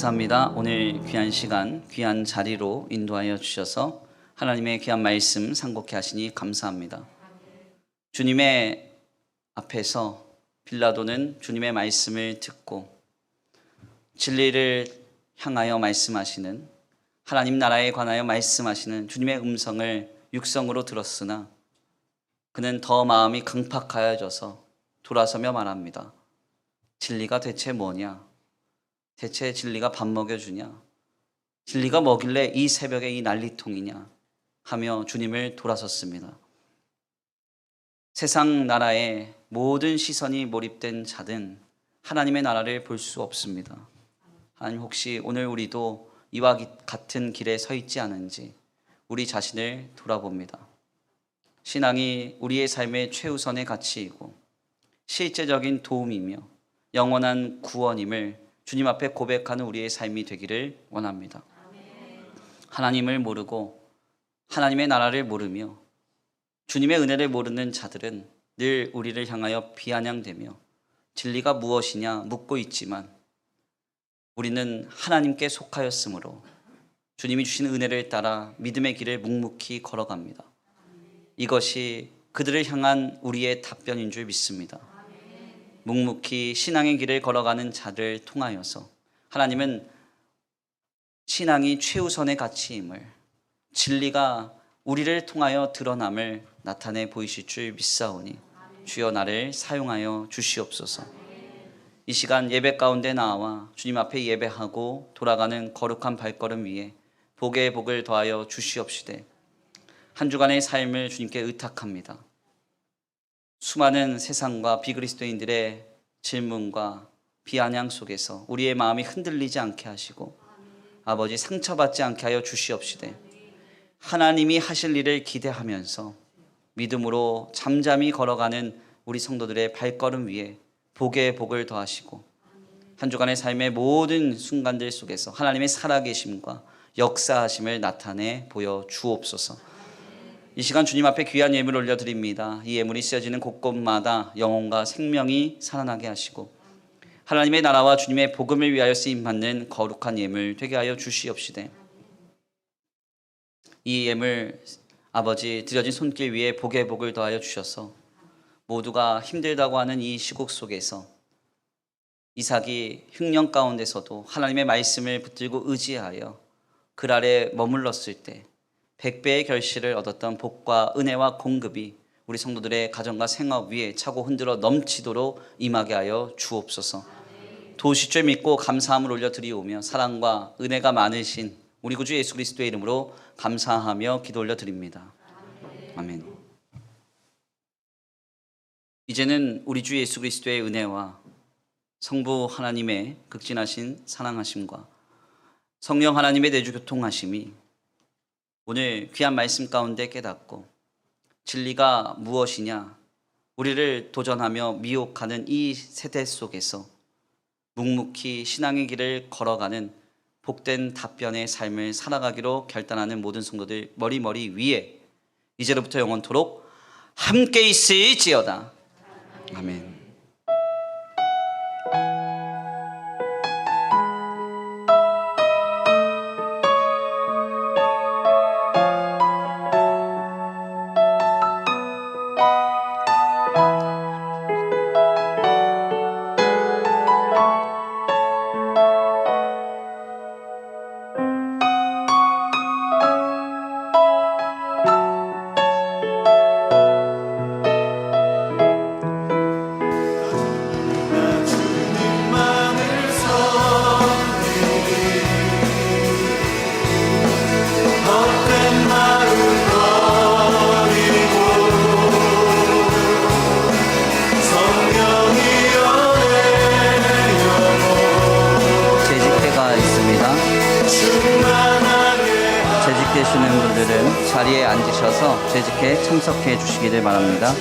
감사합니다. 오늘 귀한 시간, 귀한 자리로 인도하여 주셔서 하나님의 귀한 말씀 상고케 하시니 감사합니다. 주님의 앞에서 빌라도는 주님의 말씀을 듣고 진리를 향하여 말씀하시는, 하나님 나라에 관하여 말씀하시는 주님의 음성을 육성으로 들었으나 그는 더 마음이 강팍하여져서 돌아서며 말합니다. 진리가 대체 뭐냐? 대체 진리가 밥 먹여주냐? 진리가 뭐길래 이 새벽에 이 난리통이냐? 하며 주님을 돌아섰습니다. 세상 나라에 모든 시선이 몰입된 자든 하나님의 나라를 볼 수 없습니다. 하나님, 혹시 오늘 우리도 이와 같은 길에 서 있지 않은지 우리 자신을 돌아봅니다. 신앙이 우리의 삶의 최우선의 가치이고 실제적인 도움이며 영원한 구원임을 주님 앞에 고백하는 우리의 삶이 되기를 원합니다. 하나님을 모르고 하나님의 나라를 모르며 주님의 은혜를 모르는 자들은 늘 우리를 향하여 비아냥대며 진리가 무엇이냐 묻고 있지만 우리는 하나님께 속하였으므로 주님이 주신 은혜를 따라 믿음의 길을 묵묵히 걸어갑니다. 이것이 그들을 향한 우리의 답변인 줄 믿습니다. 묵묵히 신앙의 길을 걸어가는 자를 통하여서 하나님은 신앙이 최우선의 가치임을, 진리가 우리를 통하여 드러남을 나타내 보이실 줄 믿사오니 주여 나를 사용하여 주시옵소서. 이 시간 예배 가운데 나와 주님 앞에 예배하고 돌아가는 거룩한 발걸음 위에 복의 복을 더하여 주시옵시되 한 주간의 삶을 주님께 의탁합니다. 수많은 세상과 비그리스도인들의 질문과 비아냥 속에서 우리의 마음이 흔들리지 않게 하시고 아버지 상처받지 않게 하여 주시옵시되 하나님이 하실 일을 기대하면서 믿음으로 잠잠히 걸어가는 우리 성도들의 발걸음 위에 복의 복을 더하시고 한 주간의 삶의 모든 순간들 속에서 하나님의 살아계심과 역사하심을 나타내 보여 주옵소서. 이 시간 주님 앞에 귀한 예물 올려드립니다. 이 예물이 쓰여지는 곳곳마다 영혼과 생명이 살아나게 하시고 하나님의 나라와 주님의 복음을 위하여 쓰임받는 거룩한 예물 되게 하여 주시옵시되 이 예물 아버지 드려진 손길 위에 복의 복을 더하여 주셔서 모두가 힘들다고 하는 이 시국 속에서 이삭이 흉년 가운데서도 하나님의 말씀을 붙들고 의지하여 그 아래 머물렀을 때 100배의 결실을 얻었던 복과 은혜와 공급이 우리 성도들의 가정과 생업 위에 차고 흔들어 넘치도록 임하게 하여 주옵소서. 도우실 줄 믿고 감사함을 올려드리오며 사랑과 은혜가 많으신 우리 구주 예수 그리스도의 이름으로 감사하며 기도 올려드립니다. 아멘. 이제는 우리 주 예수 그리스도의 은혜와 성부 하나님의 극진하신 사랑하심과 성령 하나님의 내주 교통하심이 오늘 귀한 말씀 가운데 깨닫고 진리가 무엇이냐 우리를 도전하며 미혹하는 이 세대 속에서 묵묵히 신앙의 길을 걸어가는 복된 답변의 삶을 살아가기로 결단하는 모든 성도들 머리 위에 이제로부터 영원토록 함께 있을지어다. 아멘. 재직되시는 분들은 자리에 앉으셔서 재직에 참석해 주시기를 바랍니다.